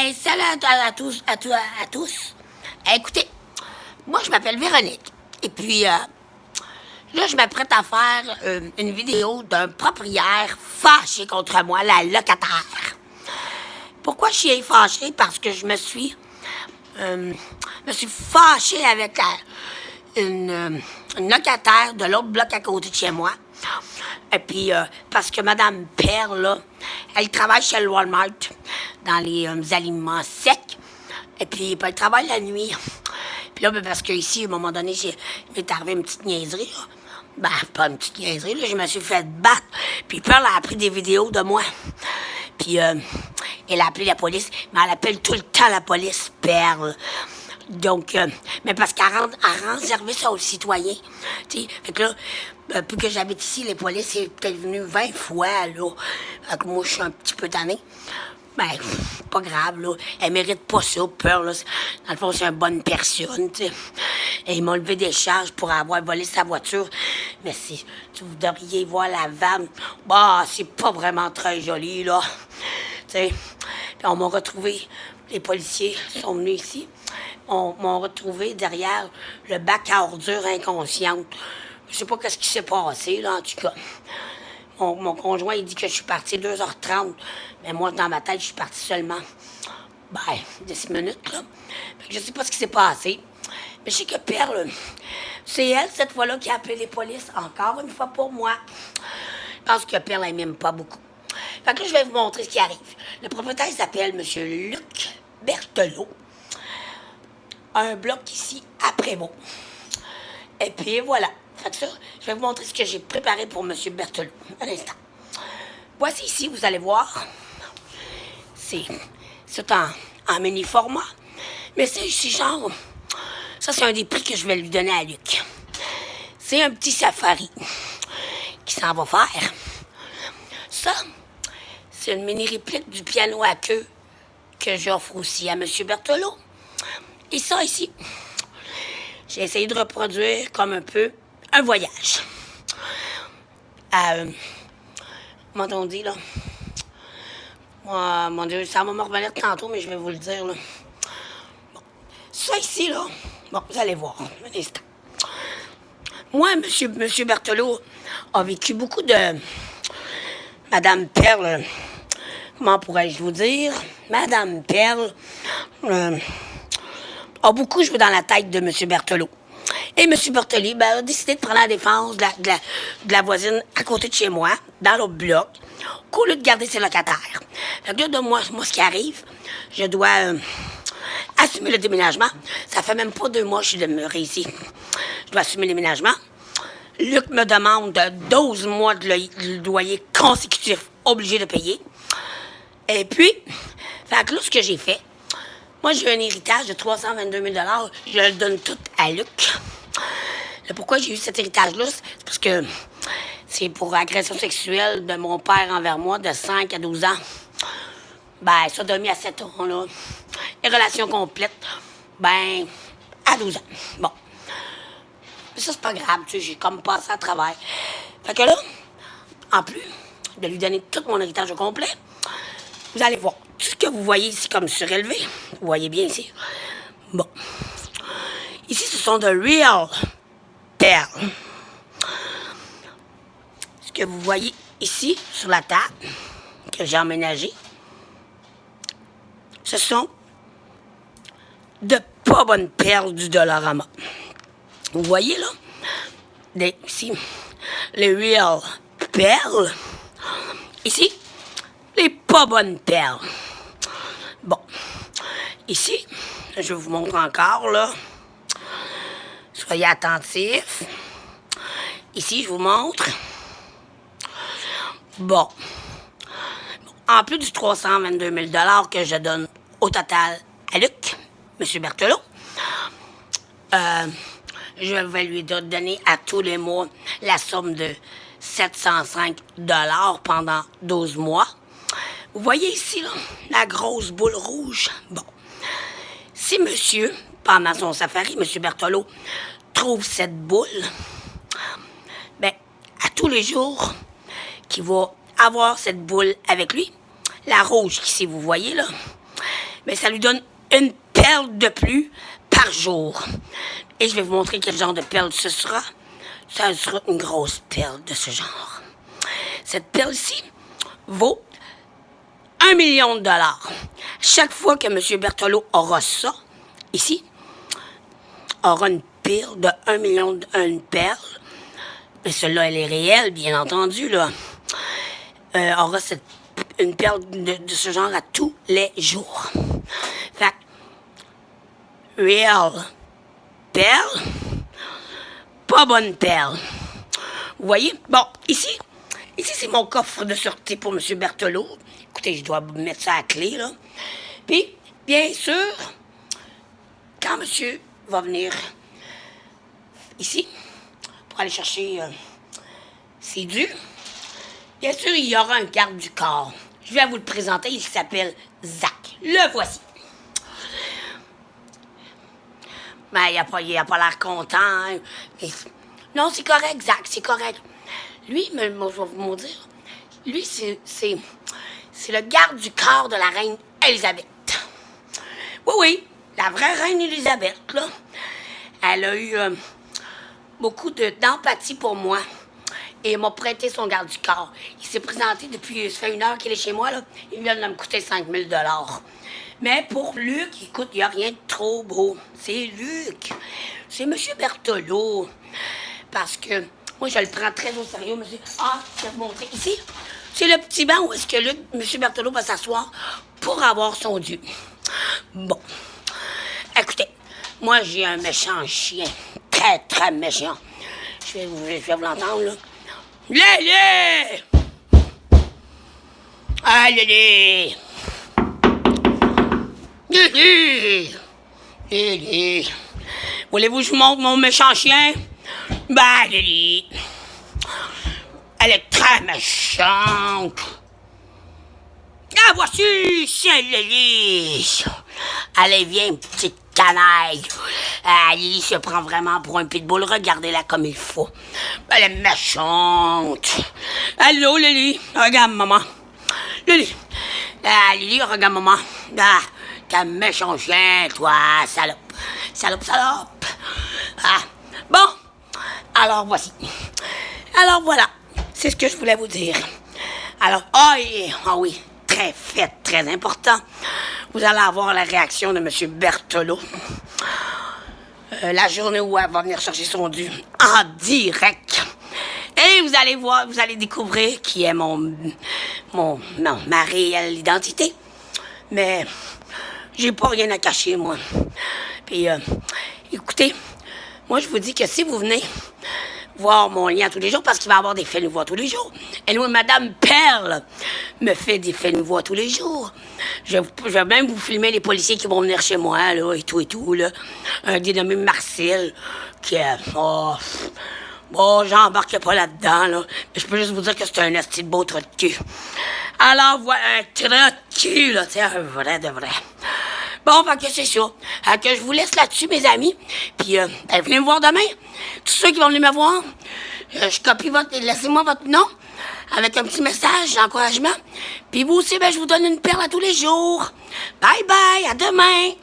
Ben, salut à tous. Écoutez, moi, je m'appelle Véronique. Et puis, là, je m'apprête à faire une vidéo d'un propriétaire fâché contre moi, la locataire. Pourquoi je suis fâchée? Parce que je me suis fâchée avec une locataire de l'autre bloc à côté de chez moi. Et puis, parce que Madame Perle, là, elle travaille chez le Walmart dans les aliments secs. Et puis, elle travaille la nuit. Puis là, ben, parce qu'ici, à un moment donné, il m'est arrivé une petite niaiserie, là. Ben, pas une petite niaiserie, là. Je me suis fait battre. Puis Perle a pris des vidéos de moi. Puis, elle a appelé la police. Mais elle appelle tout le temps la police, Perle. Donc, mais parce qu'elle rend service aux citoyens. Tu sais, fait que là, depuis que j'habite ici, les polices, c'est peut-être venu 20 fois, là. Fait que moi, je suis un petit peu tannée. Ben, pas grave, là. Elle mérite pas ça, peur, là. Dans le fond, c'est une bonne personne, tu sais. Et ils m'ont levé des charges pour avoir volé sa voiture. Mais si vous devriez voir la vanne, bah, c'est pas vraiment très joli, là. Tu sais. Puis on m'a retrouvé, les policiers sont venus ici. On m'a retrouvé derrière le bac à ordures inconsciente. Je sais pas qu'est-ce qui s'est passé, là, en tout cas. Mon conjoint, il dit que je suis partie 2h30. Mais moi, dans ma tête, je suis partie seulement, 10 minutes, là. Fait que je sais pas ce qui s'est passé. Mais je sais que Perle, c'est elle, cette fois-là, qui a appelé les polices, encore une fois pour moi. Je pense que Perle, elle m'aime pas beaucoup. Fait que là, je vais vous montrer ce qui arrive. Le propriétaire, il s'appelle M. Luc Berthelot. Un bloc ici, à Prévost. Et puis voilà. Fait que ça, je vais vous montrer ce que j'ai préparé pour M. Berthelot. Un instant. Voici ici, vous allez voir. C'est en mini format. Mais c'est genre... Ça, c'est un des prix que je vais lui donner à Luc. C'est un petit safari qui s'en va faire. Ça, c'est une mini réplique du piano à queue que j'offre aussi à M. Berthelot. Et ça, ici, j'ai essayé de reproduire comme un peu un voyage. Comment on dit, là? Mon Dieu, ça va me revenir tantôt, mais je vais vous le dire, là. Bon. Ça, ici, là, bon, vous allez voir, un instant. Moi, Monsieur Berthelot a vécu beaucoup de... Madame Perle, comment pourrais-je vous dire? Madame Perle... a beaucoup joué dans la tête de M. Berthelot. Et M. Berthelot a décidé de prendre la défense de la voisine à côté de chez moi, dans l'autre bloc, qu'au lieu de garder ses locataires. Fait que là, de moi, ce qui arrive, je dois assumer le déménagement. Ça fait même pas 2 mois que je suis demeurée ici. Je dois assumer le déménagement. Luc me demande 12 mois de loyer consécutif obligé de payer. Et puis, fait que là, ce que j'ai fait, moi, j'ai un héritage de 322 000 $. Je le donne tout à Luc. Pourquoi j'ai eu cet héritage-là? C'est parce que c'est pour agression sexuelle de mon père envers moi de 5 à 12 ans. Ben, sodomie à 7 ans, là. Et relation complète, ben, à 12 ans. Bon. Mais ça, c'est pas grave, tu sais, j'ai comme passé à travers. Fait que là, en plus de lui donner tout mon héritage au complet, vous allez voir. Tout ce que vous voyez ici comme surélevé, vous voyez bien ici. Bon. Ici, ce sont de real perles. Ce que vous voyez ici, sur la table, que j'ai emménagé, ce sont de pas bonnes perles du Dollarama. Vous voyez, là? Ici, les real perles. Ici, les pas bonnes perles. Bon. Ici, je vous montre encore, là. Soyez attentifs. Ici, je vous montre. Bon. En plus du 322 000 $ que je donne au total à Luc, M. Berthelot, je vais lui donner à tous les mois la somme de 705 $ pendant 12 mois. Vous voyez ici, là, la grosse boule rouge? Bon. Si monsieur, pendant son safari, M. Berthelot, trouve cette boule, ben, à tous les jours qu'il va avoir cette boule avec lui, la rouge ici, vous voyez, là, mais ça lui donne une perle de plus par jour. Et je vais vous montrer quel genre de perle ce sera. Ça sera une grosse perle de ce genre. Cette perle-ci vaut 1 million de dollars. Chaque fois que M. Berthelot aura ça, ici, aura une perle de 1 million, une perle, mais celle-là, elle est réelle, bien entendu, là, aura une perle de ce genre à tous les jours. Fait real perle, pas bonne perle. Vous voyez? Bon, ici c'est mon coffre de sûreté pour M. Berthelot. Écoutez, je dois mettre ça à clé, là. Puis, bien sûr, quand monsieur va venir ici, pour aller chercher ses dus, bien sûr, il y aura un garde du corps. Je vais vous le présenter, il s'appelle Zach. Le voici. Ben, il a pas l'air content. Hein. Non, c'est correct, Zach, c'est correct. Lui, je vais vous dire, lui, c'est le garde du corps de la reine Élisabeth. Oui, la vraie reine Élisabeth, là. Elle a eu beaucoup d'empathie pour moi. Et il m'a prêté son garde du corps. Il s'est présenté depuis, ça fait 1 heure qu'il est chez moi, là. Il vient de me coûter 5 000 $. Mais pour Luc, écoute, il n'y a rien de trop beau. C'est Luc. C'est M. Berthelot. Parce que moi, je le prends très au sérieux, monsieur. Ah, je vais vous montrer. Ici, c'est le petit banc où est-ce que Luc, M. Berthelot va s'asseoir pour avoir son dû. Bon. Écoutez, moi, j'ai un méchant chien. Très, très méchant. Je vais vous l'entendre, là. Lélé! Ah, Lélé! Lélé! Voulez-vous que je vous montre mon méchant chien? Ben, Lily, elle est très méchante. Ah, voici, c'est Lily. Allez, viens, petite canaille. Lily se prend vraiment pour un pitbull. Regardez-la comme il faut. Elle est méchante. Allô, Lily. Regarde, maman. Lily. Lily, regarde, maman. Ah, t'es méchant chien, toi, salope. Salope. Ah, bon. Alors, voici. Alors, voilà. C'est ce que je voulais vous dire. Alors, oui, très important. Vous allez avoir la réaction de M. Berthelot. La journée où elle va venir chercher son dû en direct. Et vous allez voir, vous allez découvrir qui est ma réelle identité. Mais j'ai pas rien à cacher, moi. Puis, écoutez, moi, je vous dis que si vous venez voir mon lien tous les jours, parce qu'il va y avoir des faits nouveaux tous les jours. Et nous, Madame Perle me fait des faits nouveaux tous les jours. Je vais même vous filmer les policiers qui vont venir chez moi, là, et tout, là. Un dénommé Marcel, qui est... Bon, j'embarque pas là-dedans, là. Mais je peux juste vous dire que c'est un esti de beau trou de cul. Alors, voilà, un trou de cul, là, tu sais, un vrai de vrai. Bon, fait que c'est ça. Que je vous laisse là-dessus, mes amis. Puis, venez me voir demain. Tous ceux qui vont venir me voir, je copie laissez-moi votre nom avec un petit message d'encouragement. Puis vous aussi, je vous donne une perle à tous les jours. Bye bye, à demain.